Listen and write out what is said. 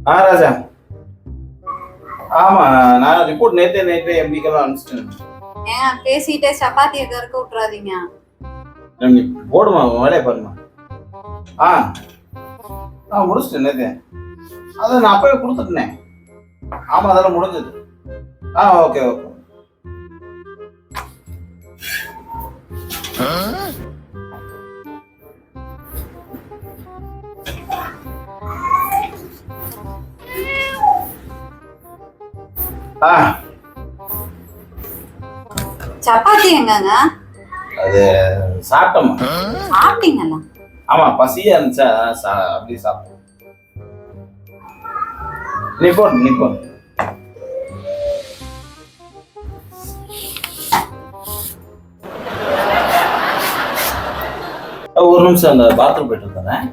ராஜா. ஆமா, நான் ரிப்போர்ட் நேத்தே எம்பிக்கெல்லாம் அனுப்பிச்சிட்டேன். ஏன் பேசிட்டே சப்பாத்தியை கறக்க விட்டுறாதீங்க. நீ போடுமா, வேலையை பாருமா. முடிச்சிட்டேன் நேத்தே. அதை நான் அப்பவே கொடுத்துட்டேன். ஆமா, அதெல்லாம் முடிஞ்சது. Okay okay. சப்பாத்தி எங்கங்க? அது சாப்பிட்டோமா? சாப்பிட்டீங்களா? ஆமா, பசியா இருந்துச்சா அப்படி சாப்பிட்டோம். நீ போடு. ஒரு நிமிஷம் அந்த பாத்ரூம் போயிட்டு இருந்தேன்.